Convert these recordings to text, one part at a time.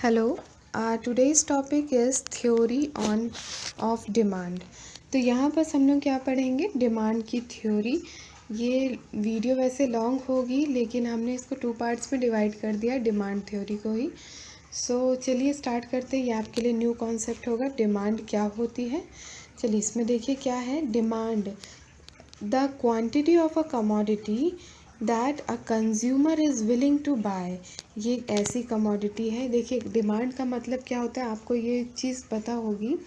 Hello. Today's topic is theory on off demand. तो यहाँ पर हम लोग क्या पढ़ेंगे, डिमांड की थ्योरी। ये वीडियो वैसे लॉन्ग होगी लेकिन हमने इसको 2 पार्ट्स में डिवाइड कर दिया डिमांड थ्योरी को ही। चलिए स्टार्ट करते हैं। ये आपके लिए न्यू कॉन्सेप्ट होगा, डिमांड क्या होती है। चलिए इसमें देखिए क्या है demand. The quantity of a commodity that a consumer is willing to buy. ये एक ऐसी कमोडिटी है। देखिए डिमांड का मतलब क्या होता है, आपको ये चीज़ पता होगी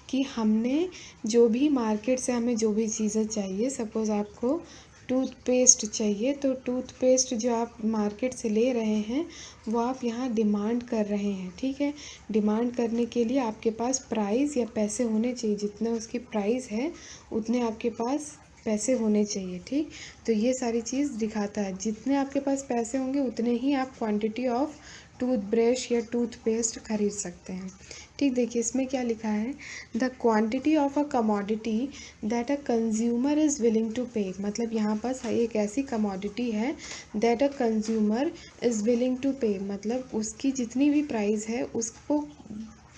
कि हमने जो भी मार्केट से हमें जो भी चीज़ें चाहिए, सपोज़ आपको टूथपेस्ट चाहिए तो टूथपेस्ट जो आप मार्केट से ले रहे हैं वो आप यहाँ डिमांड कर रहे हैं। ठीक है, डिमांड करने के लिए आपके पास प्राइस या पैसे होने चाहिए, जितना उसकी प्राइस है उतने आपके पास पैसे होने चाहिए। ठीक, तो ये सारी चीज़ दिखाता है, जितने आपके पास पैसे होंगे उतने ही आप क्वांटिटी ऑफ टूथब्रश या टूथपेस्ट खरीद सकते हैं। ठीक, देखिए इसमें क्या लिखा है, the quantity of a commodity that a consumer is willing to pay. मतलब यहाँ पास एक ऐसी कमोडिटी है that a consumer is willing to pay, मतलब उसकी जितनी भी प्राइस है उसको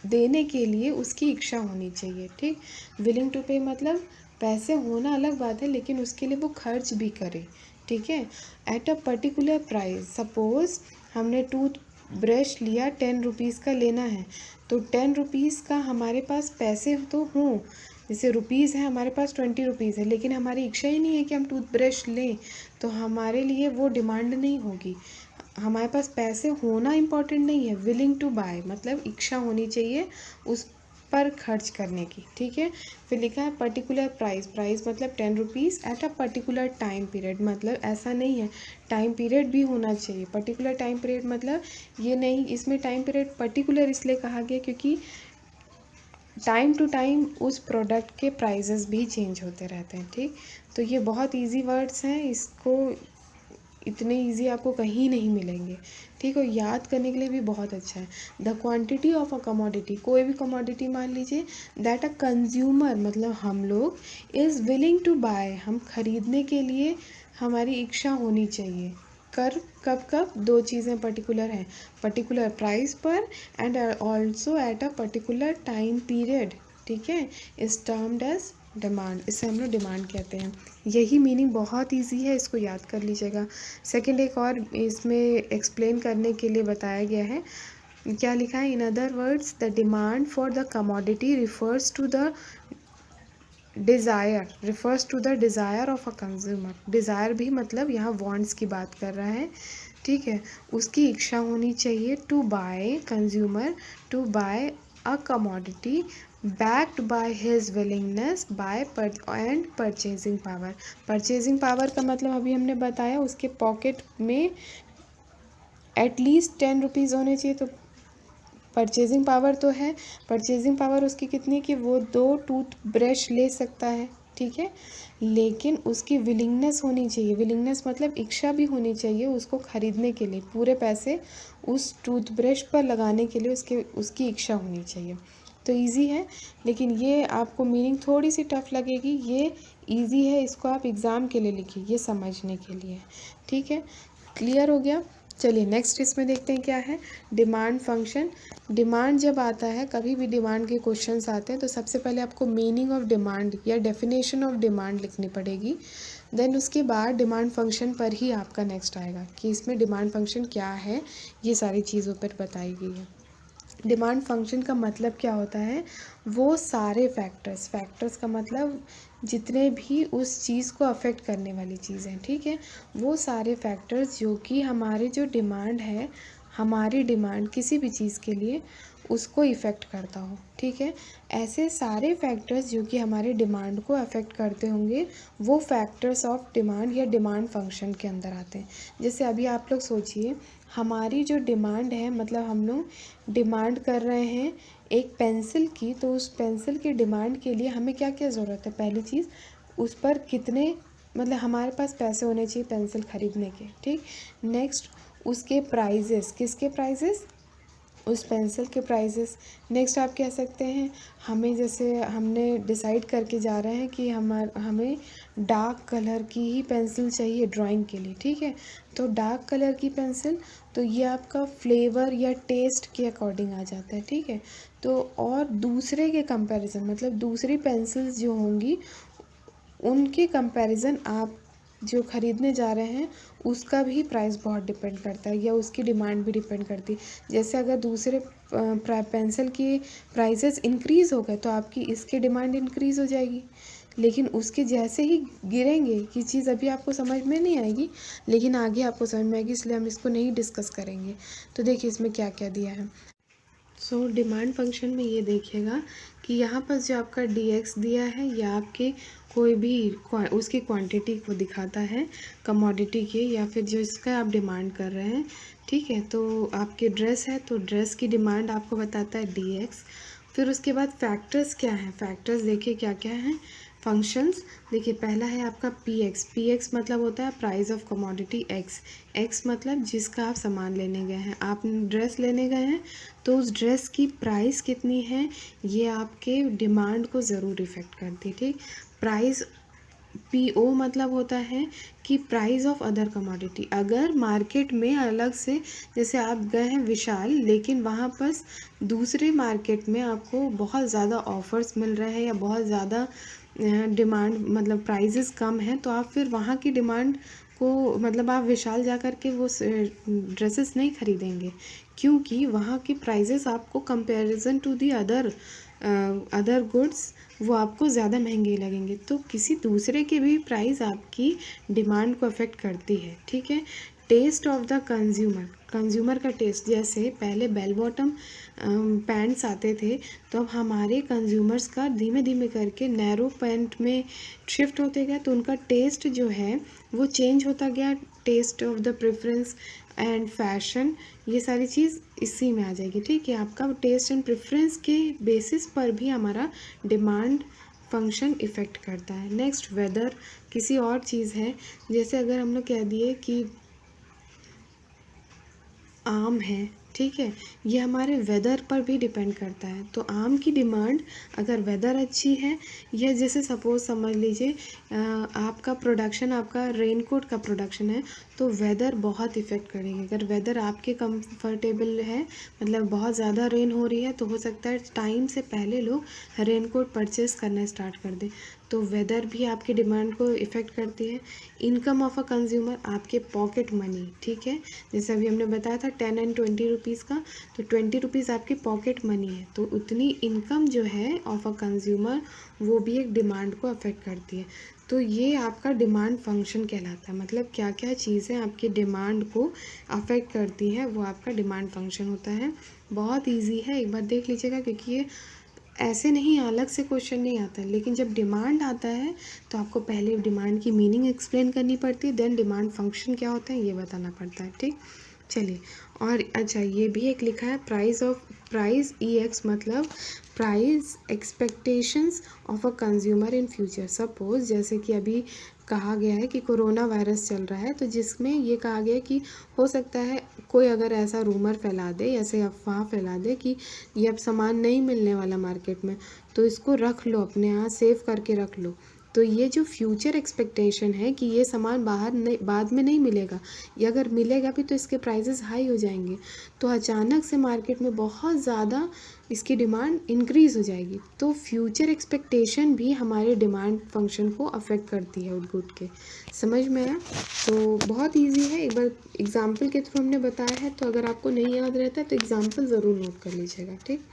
देने के लिए उसकी इच्छा होनी चाहिए। ठीक, विलिंग टू पे मतलब पैसे होना अलग बात है लेकिन उसके लिए वो खर्च भी करे। ठीक है, at a particular price. Suppose हमने टूथ ब्रश लिया 10 रुपीज़ का लेना है, तो 10 रुपीज़ का हमारे पास पैसे तो हों, जैसे रुपीज़ है हमारे पास 20 रुपीज़ है, लेकिन हमारी इच्छा ही नहीं है कि हम टूथब्रश लें, तो हमारे लिए वो डिमांड नहीं होगी। हमारे पास पैसे होना इम्पॉर्टेंट नहीं है, विलिंग टू बाय मतलब इच्छा होनी चाहिए उस पर खर्च करने की। ठीक है, फिर लिखा है पर्टिकुलर प्राइस। प्राइस मतलब 10 rupees at a particular time period, मतलब ऐसा नहीं है, टाइम पीरियड भी होना चाहिए। पर्टिकुलर टाइम पीरियड मतलब ये नहीं, इसमें टाइम पीरियड पर्टिकुलर इसलिए कहा गया क्योंकि टाइम टू टाइम उस प्रोडक्ट के प्राइजेस भी चेंज होते रहते हैं। ठीक, तो ये बहुत इजी वर्ड्स हैं, इसको इतने इजी आपको कहीं नहीं मिलेंगे। ठीक है, याद करने के लिए भी बहुत अच्छा है। The quantity of a commodity, कोई भी कमोडिटी मान लीजिए, दैट अ कंज्यूमर मतलब हम लोग, इज़ विलिंग टू बाय, हम खरीदने के लिए हमारी इच्छा होनी चाहिए। कर कब कब दो चीज़ें पर्टिकुलर हैं, पर्टिकुलर प्राइस पर and also at a particular time period. ठीक है, इज टर्म्ड एज डिमांड, इसे हम लोग डिमांड कहते हैं। यही मीनिंग बहुत इजी है, इसको याद कर लीजिएगा। सेकंड एक और इसमें एक्सप्लेन करने के लिए बताया गया है, क्या लिखा है, in other words the demand for the commodity refers to the desire of a consumer. Desire भी मतलब यहाँ वांट्स की बात कर रहा है। ठीक है, उसकी इच्छा होनी चाहिए to buy, consumer to buy a commodity backed by his willingness buy and purchasing power. Purchasing power का मतलब अभी हमने बताया, उसके पॉकेट में एटलीस्ट 10 रुपीज़ होने चाहिए, तो परचेजिंग पावर तो है। परचेजिंग पावर उसकी कितनी कि वो 2 टूथ ब्रश ले सकता है। ठीक है, लेकिन उसकी विलिंगनेस होनी चाहिए। विलिंगनेस मतलब इच्छा भी होनी चाहिए उसको ख़रीदने के लिए, पूरे पैसे उस टूथब्रश पर लगाने के लिए उसकी इच्छा होनी चाहिए। तो इजी है, लेकिन ये आपको मीनिंग थोड़ी सी टफ लगेगी। ये इजी है, इसको आप एग्ज़ाम के लिए लिखिए, ये समझने के लिए। ठीक है, क्लियर हो गया। चलिए नेक्स्ट इसमें देखते हैं क्या है, डिमांड फंक्शन। डिमांड जब आता है, कभी भी डिमांड के क्वेश्चंस आते हैं तो सबसे पहले आपको मीनिंग ऑफ डिमांड या डेफिनेशन ऑफ डिमांड लिखनी पड़ेगी। देन उसके बाद डिमांड फंक्शन पर ही आपका नेक्स्ट आएगा कि इसमें डिमांड फंक्शन क्या है, ये सारी चीज़ों पर बताई गई है। डिमांड फंक्शन का मतलब क्या होता है, वो सारे फैक्टर्स का मतलब जितने भी उस चीज़ को अफेक्ट करने वाली चीज़ें। ठीक है, वो सारे फैक्टर्स जो कि हमारी जो डिमांड है, हमारी डिमांड किसी भी चीज़ के लिए उसको इफ़ेक्ट करता हो। ठीक है, ऐसे सारे फैक्टर्स जो कि हमारे डिमांड को अफेक्ट करते होंगे, वो फैक्टर्स ऑफ डिमांड या डिमांड फंक्शन के अंदर आते हैं। जैसे अभी आप लोग सोचिए, हमारी जो डिमांड है, मतलब हम लोग डिमांड कर रहे हैं एक पेंसिल की, तो उस पेंसिल की डिमांड के लिए हमें क्या क्या ज़रूरत है, पहली चीज़ उस पर कितने, मतलब हमारे पास पैसे होने चाहिए पेंसिल ख़रीदने के। ठीक, नेक्स्ट उसके प्राइजेस, किसके प्राइजेस, उस पेंसिल के प्राइजेस। नेक्स्ट आप कह सकते हैं हमें, जैसे हमने डिसाइड करके जा रहे हैं कि हमें डार्क कलर की ही पेंसिल चाहिए ड्राइंग के लिए, ठीक है। तो डार्क कलर की पेंसिल, तो ये आपका फ्लेवर या टेस्ट के अकॉर्डिंग आ जाता है, ठीक है। तो और दूसरे के कंपैरिजन, मतलब दूसरी पेंसिल्स जो होंगी उनके कंपैरिजन आप जो ख़रीदने जा रहे हैं उसका भी प्राइस बहुत डिपेंड करता है, या उसकी डिमांड भी डिपेंड करती है। जैसे अगर दूसरे पेंसिल की प्राइसेस इंक्रीज़ हो गए तो आपकी इसकी डिमांड इंक्रीज़ हो जाएगी, लेकिन उसके जैसे ही गिरेंगे, ये चीज़ अभी आपको समझ में नहीं आएगी लेकिन आगे आपको समझ में आएगी, इसलिए हम इसको नहीं डिस्कस करेंगे। तो देखिए इसमें क्या क्या दिया है। सो डिमांड फंक्शन में ये देखिएगा कि यहाँ पर जो आपका dx दिया है या आपके कोई भी उसकी क्वांटिटी को दिखाता है कमोडिटी के, या फिर जो इसका आप डिमांड कर रहे हैं, ठीक है। तो आपके ड्रेस है तो ड्रेस की डिमांड आपको बताता है dx। फिर उसके बाद फैक्टर्स क्या हैं, फैक्टर्स देखिए क्या क्या हैं फंक्शंस। देखिए पहला है आपका px मतलब होता है प्राइस ऑफ कमोडिटी x मतलब जिसका आप सामान लेने गए हैं, आप ड्रेस लेने गए हैं तो उस ड्रेस की प्राइस कितनी है ये आपके डिमांड को ज़रूर इफ़ेक्ट करती है, ठीक। प्राइस PO मतलब होता है कि प्राइस ऑफ अदर कमोडिटी। अगर मार्केट में अलग से, जैसे आप गए हैं विशाल लेकिन वहाँ पर दूसरे मार्केट में आपको बहुत ज़्यादा ऑफ़र्स मिल रहे हैं या बहुत ज़्यादा डिमांड, मतलब प्राइजेस कम हैं, तो आप फिर वहाँ की डिमांड को, मतलब आप विशाल जा कर के वो ड्रेसेस नहीं खरीदेंगे, क्योंकि वहाँ की प्राइजेस आपको comparison to the other goods वो आपको ज़्यादा महंगे लगेंगे। तो किसी दूसरे के भी प्राइस आपकी डिमांड को अफेक्ट करती है, ठीक है। टेस्ट ऑफ द कंज्यूमर का टेस्ट, जैसे पहले बेल बॉटम पैंट्स आते थे तो अब हमारे कंज्यूमर्स का धीमे धीमे करके नैरो पैंट में शिफ्ट होते गया, तो उनका टेस्ट जो है वो चेंज होता गया। Test of the preference and fashion, ये सारी चीज़ इसी में आ जाएगी, ठीक है। आपका टेस्ट एंड प्रेफरेंस के बेसिस पर भी हमारा डिमांड फंक्शन इफ़ेक्ट करता है। नेक्स्ट वेदर किसी और चीज़ है, जैसे अगर हम लोग कह दिए कि आम है, ठीक है, ये हमारे वेदर पर भी डिपेंड करता है। तो आम की डिमांड अगर वेदर अच्छी है, या जैसे सपोज समझ लीजिए आपका प्रोडक्शन, आपका रेनकोट का प्रोडक्शन है, तो वेदर बहुत इफ़ेक्ट करेगी। अगर वेदर आपके कंफर्टेबल है, मतलब बहुत ज़्यादा रेन हो रही है, तो हो सकता है टाइम से पहले लोग रेनकोट परचेज़ करना स्टार्ट कर दें, तो वेदर भी आपकी डिमांड को इफ़ेक्ट करती है। इनकम ऑफ अ कंज्यूमर, आपके पॉकेट मनी, ठीक है, जैसे अभी हमने बताया था 10 एंड 20 रुपीज़ का, तो 20 रुपीज़ आपकी पॉकेट मनी है, तो उतनी इनकम जो है ऑफ अ कंज्यूमर वो भी एक डिमांड को अफेक्ट करती है। तो ये आपका डिमांड फंक्शन कहलाता है, मतलब क्या क्या चीज़ें आपकी डिमांड को अफेक्ट करती हैं वो आपका डिमांड फंक्शन होता है। बहुत ईजी है, एक बार देख लीजिएगा, क्योंकि ये ऐसे नहीं अलग से क्वेश्चन नहीं आता है, लेकिन जब डिमांड आता है तो आपको पहले डिमांड की मीनिंग एक्सप्लेन करनी पड़ती है, देन डिमांड फंक्शन क्या होता है ये बताना पड़ता है, ठीक। चलिए, और अच्छा ये भी एक लिखा है प्राइस EX मतलब price expectations of a consumer in future. Suppose जैसे कि अभी कहा गया है कि कोरोना वायरस चल रहा है, तो जिसमें ये कहा गया है कि हो सकता है कोई अगर ऐसा रूमर फैला दे, ऐसे अफवाह फैला दे कि ये अब सामान नहीं मिलने वाला मार्केट में, तो इसको रख लो, अपने यहाँ सेव करके रख लो। तो ये जो फ्यूचर एक्सपेक्टेशन है कि ये सामान बाद में नहीं मिलेगा, या अगर मिलेगा भी तो इसके प्राइसेस हाई हो जाएंगे, तो अचानक से मार्केट में बहुत ज़्यादा इसकी डिमांड इंक्रीज़ हो जाएगी। तो फ्यूचर एक्सपेक्टेशन भी हमारे डिमांड फंक्शन को अफेक्ट करती है उस गुड के। समझ में आया? तो बहुत इजी है, एक बार एग्जाम्पल के थ्रू हमने बताया है, तो अगर आपको नहीं याद रहता है तो एग्जाम्पल ज़रूर नोट कर लीजिएगा, ठीक।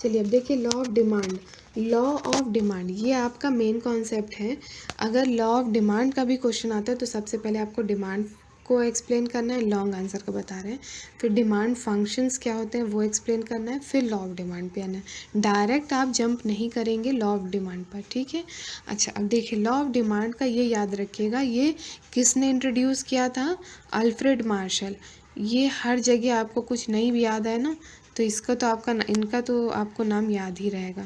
चलिए अब देखिए लॉ ऑफ डिमांड, ये आपका मेन कॉन्सेप्ट है। अगर लॉ ऑफ डिमांड का भी क्वेश्चन आता है तो सबसे पहले आपको डिमांड को एक्सप्लेन करना है, लॉन्ग आंसर का बता रहे हैं, फिर डिमांड फंक्शंस क्या होते हैं वो एक्सप्लेन करना है, फिर लॉ ऑफ डिमांड पे आना है। डायरेक्ट आप जंप नहीं करेंगे लॉ ऑफ डिमांड पर, ठीक है। अच्छा अब देखिए लॉ ऑफ डिमांड का ये याद रखिएगा, ये किसने इंट्रोड्यूस किया था? Alfred Marshall. ये हर जगह आपको कुछ नहीं भी याद है ना, तो इनका तो आपको नाम याद ही रहेगा,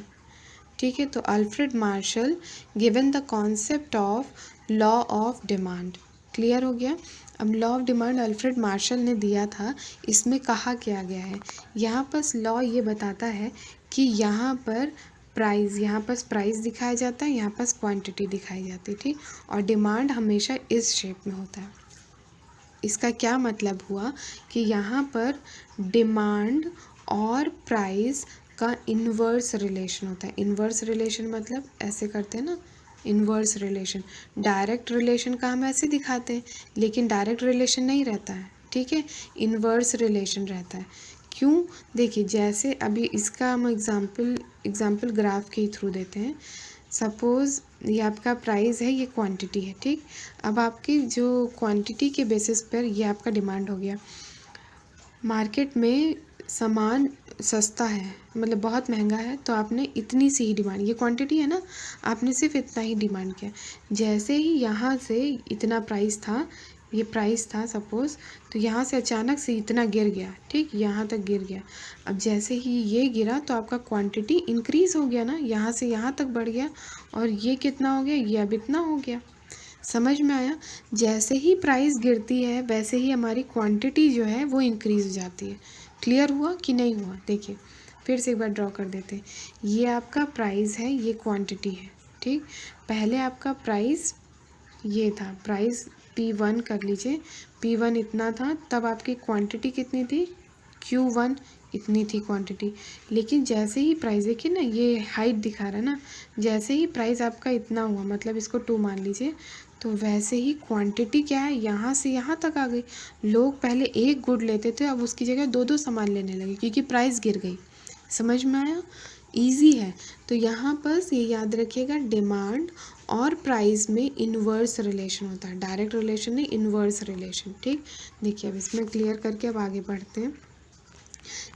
ठीक है। तो Alfred Marshall given the concept of law of demand, clear हो गया। अब law of demand Alfred Marshall ने दिया था, इसमें कहा क्या गया है, यहाँ पर लॉ ये बताता है कि यहाँ पर प्राइस दिखाया जाता है, यहाँ पर क्वांटिटी दिखाई जाती है, ठीक। और डिमांड हमेशा इस शेप में होता है। इसका क्या मतलब हुआ कि यहाँ पर डिमांड और प्राइस का इन्वर्स रिलेशन होता है। इन्वर्स रिलेशन मतलब ऐसे करते हैं ना, इन्वर्स रिलेशन। डायरेक्ट रिलेशन का हम ऐसे दिखाते हैं, लेकिन डायरेक्ट रिलेशन नहीं रहता है, ठीक है, इन्वर्स रिलेशन रहता है। क्यों? देखिए, जैसे अभी इसका हम एग्जाम्पल ग्राफ के थ्रू देते हैं। सपोज़ ये आपका प्राइस है, ये क्वांटिटी है, ठीक। अब आपकी जो क्वांटिटी के बेसिस पर ये आपका डिमांड हो गया। मार्केट में सामान सस्ता है, मतलब बहुत महंगा है, तो आपने इतनी सी ही डिमांड, ये क्वांटिटी है ना, आपने सिर्फ इतना ही डिमांड किया। जैसे ही यहाँ से इतना प्राइस था, ये प्राइस था सपोज़, तो यहाँ से अचानक से इतना गिर गया, ठीक, यहाँ तक गिर गया। अब जैसे ही ये गिरा तो आपका क्वांटिटी इंक्रीज़ हो गया ना, यहाँ से यहाँ तक बढ़ गया, और ये कितना हो गया, ये अब इतना हो गया। समझ में आया? जैसे ही प्राइस गिरती है वैसे ही हमारी क्वांटिटी जो है वो इंक्रीज़ हो जाती है। क्लियर हुआ कि नहीं हुआ? देखिए, फिर से एक बार ड्रॉ कर देते हैं। ये आपका प्राइस है, ये क्वांटिटी है, ठीक। पहले आपका प्राइस ये था, प्राइस P1 कर लीजिए, P1 इतना था, तब आपकी क्वांटिटी कितनी थी, Q1 इतनी थी क्वांटिटी। लेकिन जैसे ही प्राइस, देखिए ना, ये हाइट दिखा रहा है ना, जैसे ही प्राइस आपका इतना हुआ, मतलब इसको 2 मान लीजिए, तो वैसे ही क्वांटिटी क्या है, यहाँ से यहाँ तक आ गई। लोग पहले एक गुड लेते थे, अब उसकी जगह 2-2 सामान लेने लगे, क्योंकि प्राइस गिर गई। समझ में आया? ईजी है। तो यहाँ पर ये याद रखिएगा, डिमांड और प्राइस में इन्वर्स रिलेशन होता है, डायरेक्ट रिलेशन नहीं, इन्वर्स रिलेशन, ठीक। देखिए, अब इसमें क्लियर करके अब आगे बढ़ते हैं।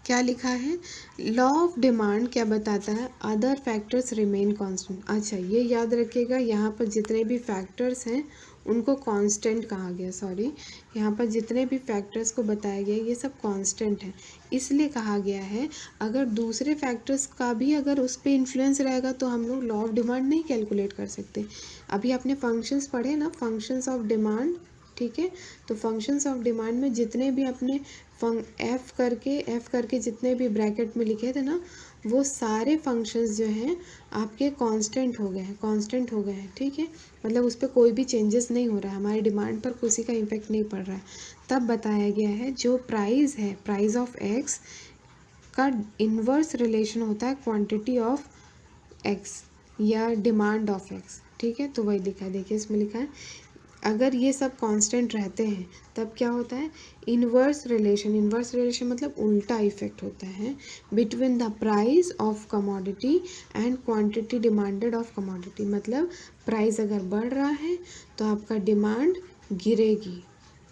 क्या लिखा है, लॉ ऑफ डिमांड क्या बताता है, अदर फैक्टर्स रिमेन कांस्टेंट। अच्छा, ये याद रखिएगा, यहाँ पर जितने भी फैक्टर्स हैं उनको कांस्टेंट कहा गया, सॉरी, यहाँ पर जितने भी फैक्टर्स को बताया गया ये सब कांस्टेंट है। इसलिए कहा गया है, अगर दूसरे फैक्टर्स का भी अगर उस पर इन्फ्लुएंस रहेगा तो हम लोग लॉ ऑफ डिमांड नहीं कैलकुलेट कर सकते। अभी आपने फंक्शंस पढ़े ना, फंक्शंस ऑफ डिमांड, ठीक है। तो फंक्शंस ऑफ डिमांड में जितने भी अपने एफ करके जितने भी ब्रैकेट में लिखे थे ना, वो सारे फंक्शंस जो हैं आपके कांस्टेंट हो गए हैं, ठीक है। मतलब उस पर कोई भी चेंजेस नहीं हो रहा है, हमारी डिमांड पर किसी का इम्पेक्ट नहीं पड़ रहा है। तब बताया गया है, जो प्राइस है, प्राइस ऑफ एक्स का इन्वर्स रिलेशन होता है क्वांटिटी ऑफ एक्स या डिमांड ऑफ एक्स, ठीक है। तो वही लिखा है, देखिए इसमें लिखा है, अगर ये सब कांस्टेंट रहते हैं तब क्या होता है, इन्वर्स रिलेशन मतलब उल्टा इफेक्ट होता है between the price of commodity and quantity demanded of commodity. मतलब प्राइस अगर बढ़ रहा है तो आपका डिमांड गिरेगी,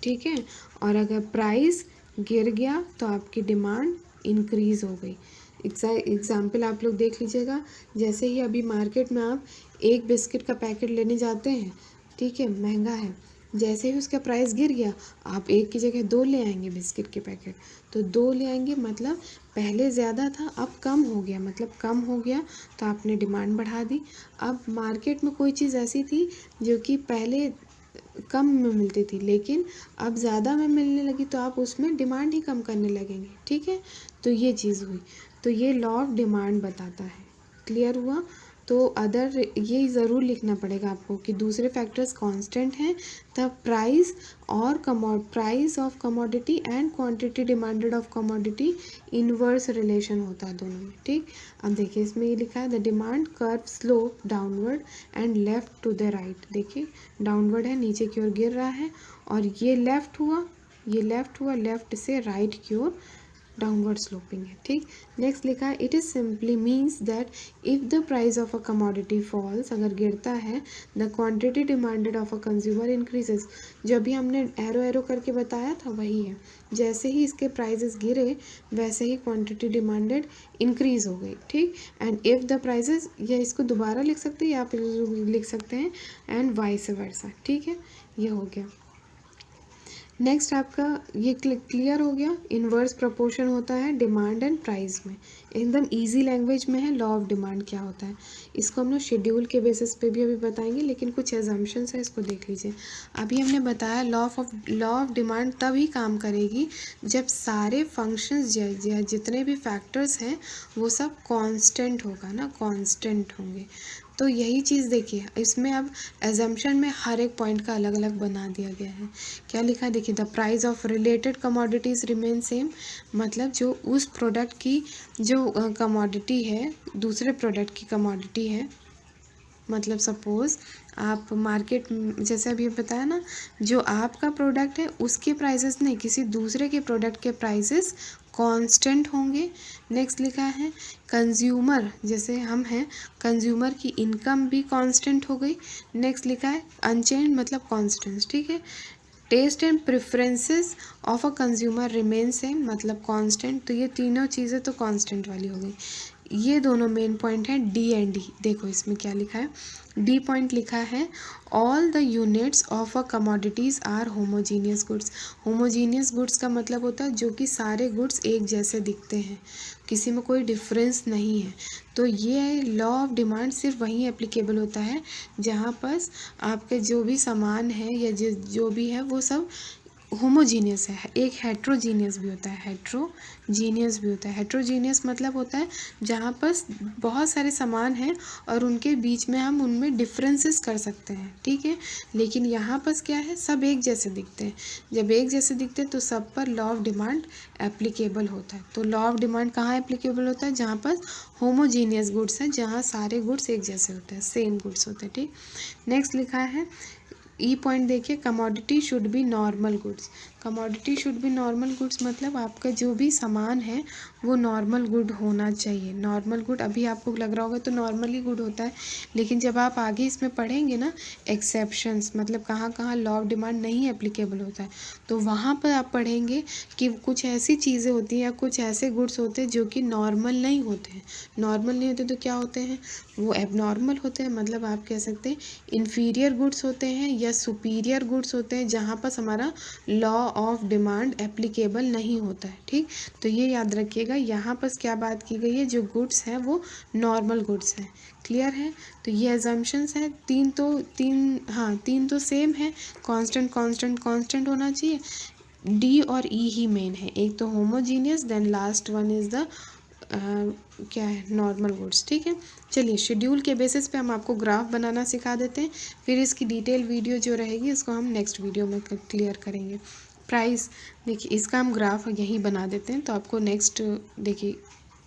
ठीक है, और अगर प्राइस गिर गया तो आपकी डिमांड इंक्रीज़ हो गई। एग्जाम्पल आप लोग देख लीजिएगा, जैसे ही अभी मार्केट में आप एक बिस्किट का पैकेट लेने जाते हैं, ठीक है, महंगा है, जैसे ही उसका प्राइस गिर गया आप एक की जगह 2 ले आएंगे बिस्किट के पैकेट। तो 2 ले आएंगे मतलब पहले ज़्यादा था, अब कम हो गया, मतलब कम हो गया तो आपने डिमांड बढ़ा दी। अब मार्केट में कोई चीज़ ऐसी थी जो कि पहले कम में मिलती थी, लेकिन अब ज़्यादा में मिलने लगी, तो आप उसमें डिमांड ही कम करने लगेंगे, ठीक है। तो ये चीज़ हुई, तो ये लॉ ऑफ डिमांड बताता है। क्लियर हुआ? तो अदर ये ज़रूर लिखना पड़ेगा आपको कि दूसरे फैक्टर्स कांस्टेंट हैं, तब प्राइस और price of commodity and quantity demanded of commodity inverse relation होता है दोनों में, ठीक। अब देखिए, इसमें ये लिखा है, the demand curve slope downward and left to the right. देखिए, डाउनवर्ड है, नीचे की ओर गिर रहा है, और ये लेफ्ट हुआ, लेफ्ट से राइट की ओर डाउनवर्ड स्लोपिंग है, ठीक। नेक्स्ट लिखा है, it is simply means that if the price of a commodity falls, अगर गिरता है, the quantity demanded of a consumer increases. जो अभी हमने एरो करके बताया था वही है, जैसे ही इसके प्राइजेस गिरे वैसे ही क्वांटिटी डिमांडेड इंक्रीज हो गई, ठीक। एंड इफ़ द प्राइजेस, या इसको दोबारा लिख सकते हैं या आप लिख सकते हैं एंड वाइस वर्सा, ठीक है, ये हो गया। नेक्स्ट आपका ये क्लियर हो गया, इन्वर्स प्रोपोर्शन होता है डिमांड एंड प्राइस में, एकदम इजी लैंग्वेज में है। लॉ ऑफ डिमांड क्या होता है इसको हम लोग शेड्यूल के बेसिस पे भी अभी बताएंगे, लेकिन कुछ एजम्पशंस है, इसको देख लीजिए। अभी हमने बताया लॉ ऑफ डिमांड तभी काम करेगी जब सारे फंक्शंस जितने भी फैक्टर्स हैं वो सब कांस्टेंट होगा ना, कांस्टेंट होंगे। तो यही चीज़ देखिए, इसमें अब एजम्पशन में हर एक पॉइंट का अलग अलग बना दिया गया है। क्या लिखा है देखिए, the price of related commodities remain same, मतलब जो उस प्रोडक्ट की जो कमोडिटी है, दूसरे प्रोडक्ट की कमोडिटी है, मतलब सपोज़ आप मार्केट, जैसे अभी बताया ना, जो आपका प्रोडक्ट है उसके प्राइसेस नहीं, किसी दूसरे के प्रोडक्ट के प्राइसेस कांस्टेंट होंगे। नेक्स्ट लिखा है कंज्यूमर, जैसे हम हैं, कंज्यूमर की इनकम भी कांस्टेंट हो गई। नेक्स्ट लिखा है अनचेंज, मतलब कांस्टेंट, ठीक है। Test and preferences of a consumer remain same, मतलब कांस्टेंट। तो ये तीनों चीज़ें तो कांस्टेंट वाली हो गई। ये दोनों मेन पॉइंट हैं डी एंड डी। देखो इसमें क्या लिखा है, डी पॉइंट लिखा है all the units of a commodities are homogeneous goods. Homogeneous goods का मतलब होता है जो कि सारे गुड्स एक जैसे दिखते हैं, किसी में कोई डिफरेंस नहीं है। तो ये लॉ ऑफ डिमांड सिर्फ वहीं एप्लीकेबल होता है जहाँ पर आपके जो भी सामान है या जो भी है वो सब होमोजीनियस है। एक हेट्रोजीनियस भी होता है, हेट्रोजीनियस भी होता है। हेट्रोजीनियस मतलब होता है जहाँ पर बहुत सारे सामान हैं और उनके बीच में हम उनमें डिफरेंसेस कर सकते हैं, ठीक है। लेकिन यहाँ पर क्या है, सब एक जैसे दिखते हैं। जब एक जैसे दिखते हैं तो सब पर लॉ ऑफ डिमांड एप्लीकेबल होता है। तो लॉ ऑफ डिमांड कहाँ एप्लीकेबल होता है, जहाँ पर होमोजीनियस गुड्स है, जहाँ सारे गुड्स एक जैसे होते हैं, सेम गुड्स होते हैं, ठीक। नेक्स्ट लिखा है ई पॉइंट देखिए, commodity should be normal goods. Commodity should be normal goods मतलब आपका जो भी सामान है वो नॉर्मल गुड होना चाहिए। नॉर्मल गुड अभी आपको लग रहा होगा तो नॉर्मली गुड होता है, लेकिन जब आप आगे इसमें पढ़ेंगे ना एक्सेप्शंस, मतलब कहाँ कहाँ लॉ ऑफ डिमांड नहीं एप्लीकेबल होता है, तो वहाँ पर आप पढ़ेंगे कि कुछ ऐसी चीज़ें होती हैं या कुछ ऐसे गुड्स होते हैं जो कि नॉर्मल नहीं होते हैं। नॉर्मल नहीं होते तो क्या होते हैं, वो एबनॉर्मल होते हैं, मतलब आप कह सकते हैं इन्फीरियर गुड्स होते हैं या सुपीरियर गुड्स होते हैं, जहाँ पर हमारा लॉ ऑफ डिमांड एप्लीकेबल नहीं होता है, ठीक। तो ये याद रखिएगा, यहाँ पर क्या बात की गई है, जो गुड्स हैं वो नॉर्मल गुड्स हैं। क्लियर है। तो ये एजम्पशंस हैं, तीन तो सेम है, कांस्टेंट कांस्टेंट कांस्टेंट होना चाहिए। डी और ई ही मेन है, एक तो homogeneous, then last one is the क्या है, नॉर्मल गुड्स, ठीक है। चलिए शेड्यूल के बेसिस पे हम आपको ग्राफ बनाना सिखा देते हैं, फिर इसकी डिटेल वीडियो जो रहेगी इसको हम नेक्स्ट वीडियो में क्लियर करेंगे। प्राइस देखिए, इसका हम ग्राफ यहीं बना देते हैं, तो आपको नेक्स्ट देखिए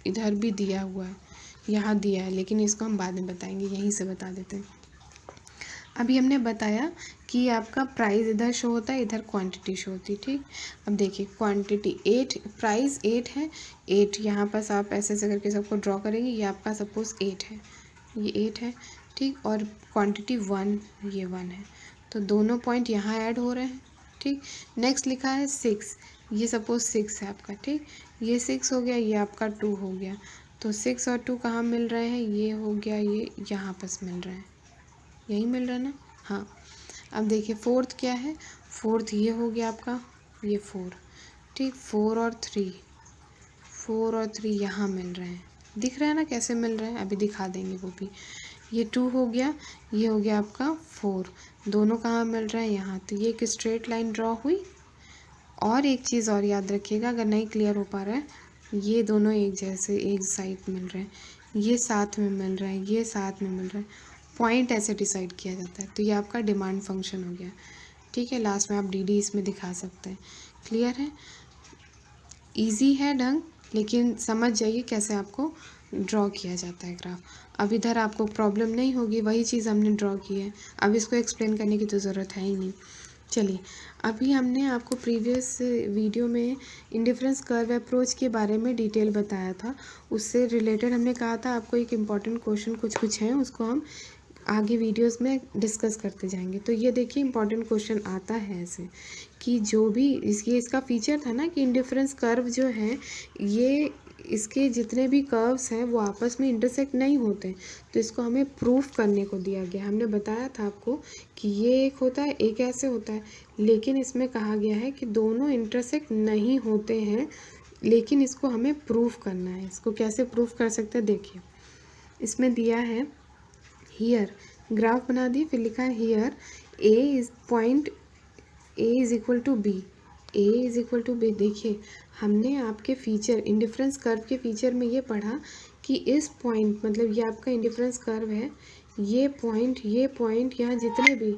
इधर भी दिया हुआ है, यहाँ दिया है, लेकिन इसको हम बाद में बताएंगे, यहीं से बता देते हैं। अभी हमने बताया कि आपका प्राइस इधर शो होता है, इधर क्वांटिटी शो होती है, ठीक। अब देखिए क्वांटिटी 8, प्राइस 8 है, 8 यहाँ पर आप ऐसे ऐसे करके सबको ड्रॉ करेंगे, ये आपका सपोज 8 है, ये 8 है, ठीक। और क्वांटिटी 1, ये 1 है, तो दोनों पॉइंट यहाँ ऐड हो रहे हैं, ठीक। नेक्स्ट लिखा है 6, ये सपोज 6 है आपका, ठीक। ये 6 हो गया, ये आपका 2 हो गया, तो 6 और 2 कहाँ मिल रहे हैं, ये हो गया, ये यहाँ पर मिल रहे हैं, यही मिल रहा है ना, हाँ। अब देखिए फोर्थ क्या है, फोर्थ ये हो गया आपका, ये 4, ठीक। 4 और 3 यहाँ मिल रहे हैं, दिख रहा है ना कैसे मिल रहे हैं, अभी दिखा देंगे वो भी। ये 2 हो गया, ये हो गया आपका 4, दोनों कहाँ मिल रहे हैं, यहाँ। तो ये एक स्ट्रेट लाइन ड्रॉ हुई। और एक चीज़ और याद रखिएगा, अगर नहीं क्लियर हो पा रहा है, ये दोनों एक जैसे एक साइड मिल रहे हैं, ये साथ में मिल रहा है, ये साथ में मिल रहा है, पॉइंट ऐसे डिसाइड किया जाता है। तो ये आपका डिमांड फंक्शन हो गया, ठीक है। लास्ट में आप डी इसमें दिखा सकते हैं। क्लियर है, इजी है ढंग, लेकिन समझ जाइए कैसे आपको ड्रॉ किया जाता है ग्राफ। अब इधर आपको प्रॉब्लम नहीं होगी, वही चीज़ हमने ड्रॉ की है, अब इसको एक्सप्लेन करने की तो ज़रूरत है ही नहीं। चलिए, अभी हमने आपको प्रीवियस वीडियो में इंडिफरेंस कर्व अप्रोच के बारे में डिटेल बताया था, उससे रिलेटेड हमने कहा था आपको एक इम्पॉर्टेंट क्वेश्चन कुछ हैं, उसको हम आगे वीडियोस में डिस्कस करते जाएंगे। तो ये देखिए इम्पॉर्टेंट क्वेश्चन आता है ऐसे कि जो भी इसका फीचर था ना कि इंडिफरेंस कर्व जो है ये इसके जितने भी कर्व्स हैं वो आपस में इंटरसेक्ट नहीं होते, तो इसको हमें प्रूफ करने को दिया गया। हमने बताया था आपको कि ये एक होता है, एक ऐसे होता है, लेकिन इसमें कहा गया है कि दोनों इंटरसेक्ट नहीं होते हैं, लेकिन इसको हमें प्रूफ करना है। इसको कैसे प्रूफ कर सकते हैं, देखिए इसमें दिया है हियर, ग्राफ बना दिए, फिर लिखा है here A is point A is equal to B, A is equal to B. देखिए हमने आपके फीचर इंडिफरेंस कर्व के फीचर में ये पढ़ा कि इस पॉइंट, मतलब ये आपका इंडिफरेंस कर्व है, ये पॉइंट यहाँ जितने भी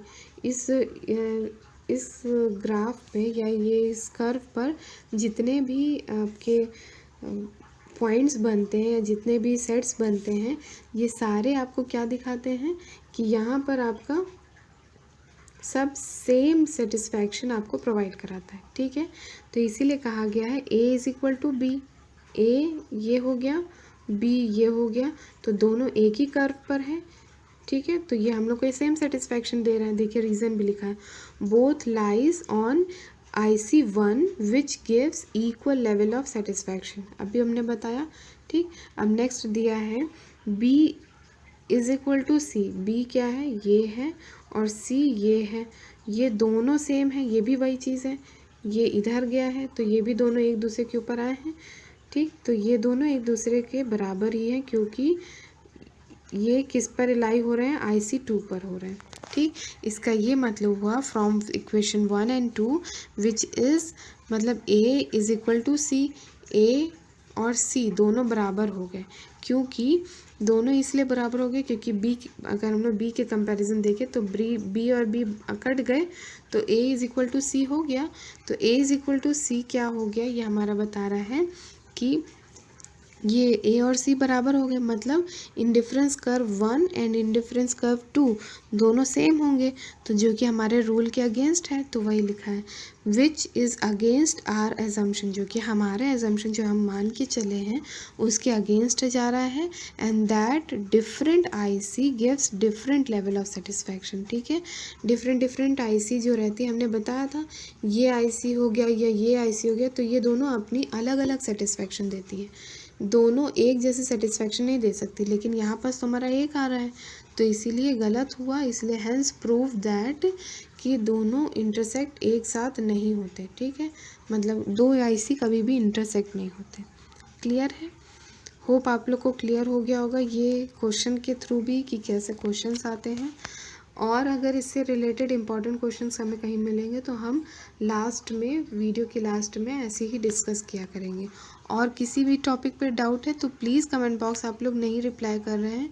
इस ग्राफ पे या ये इस कर्व पर जितने भी आपके पॉइंट्स बनते हैं या जितने भी सेट्स बनते हैं, ये सारे आपको क्या दिखाते हैं कि यहाँ पर आपका सब सेम सेटिस्फैक्शन आपको प्रोवाइड कराता है। ठीक है, तो इसीलिए कहा गया है ए इज इक्वल टू बी, ए ये हो गया, बी ये हो गया, तो दोनों एक ही कर्व पर है। ठीक है, तो ये हम लोग को सेम सेटिस्फैक्शन दे रहा है। देखिए रीज़न भी लिखा है, both lies on IC1 which gives equal level of satisfaction, अभी हमने बताया। ठीक, अब नेक्स्ट दिया है B is equal to C, B क्या है, ये है, और सी ये है, ये दोनों सेम है, ये भी वही चीज़ है, ये इधर गया है तो ये भी दोनों एक दूसरे के ऊपर आए हैं। ठीक, तो ये दोनों एक दूसरे के बराबर ही हैं, क्योंकि ये किस पर अलाई हो रहे हैं, IC2 पर हो रहे हैं। ठीक, इसका ये मतलब हुआ from equation 1 and 2 which is, मतलब A is equal to C, A और C दोनों बराबर हो गए। क्योंकि दोनों इसलिए बराबर हो गए क्योंकि B, अगर हम लोग B के कंपैरिजन देखें तो B और B कट गए, तो A इज इक्वल टू सी हो गया। तो A इज इक्वल टू सी क्या हो गया, ये हमारा बता रहा है कि ये A और C बराबर हो गए, मतलब indifference curve 1 and indifference curve 2 दोनों सेम होंगे, तो जो कि हमारे रूल के अगेंस्ट है, तो वही लिखा है which is against our assumption, जो कि हमारे एजम्पशन जो हम मान के चले हैं उसके अगेंस्ट जा रहा है। And that different IC gives different level of satisfaction. ठीक है, डिफरेंट IC जो रहती है, हमने बताया था ये IC हो गया या ये IC हो गया, तो ये दोनों अपनी अलग अलग सेटिस्फैक्शन देती है, दोनों एक जैसे सेटिस्फैक्शन नहीं दे सकती, लेकिन यहाँ पास तो हमारा एक आ रहा है, तो इसीलिए गलत हुआ। इसलिए हैंस प्रूव दैट कि दोनों इंटरसेक्ट एक साथ नहीं होते। ठीक है, मतलब दो IC कभी भी इंटरसेक्ट नहीं होते। क्लियर है, होप आप लोग को क्लियर हो गया होगा ये क्वेश्चन के थ्रू भी कि कैसे क्वेश्चंस आते हैं। और अगर इससे रिलेटेड इंपॉर्टेंट क्वेश्चंस हमें कहीं मिलेंगे तो हम लास्ट में, वीडियो के लास्ट में ऐसे ही डिस्कस किया करेंगे। और किसी भी टॉपिक पे डाउट है तो प्लीज़ कमेंट बॉक्स, आप लोग नहीं रिप्लाई कर रहे हैं,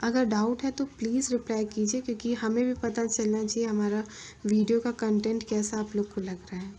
अगर डाउट है तो प्लीज़ रिप्लाई कीजिए, क्योंकि हमें भी पता चलना चाहिए हमारा वीडियो का कंटेंट कैसा आप लोग को लग रहा है।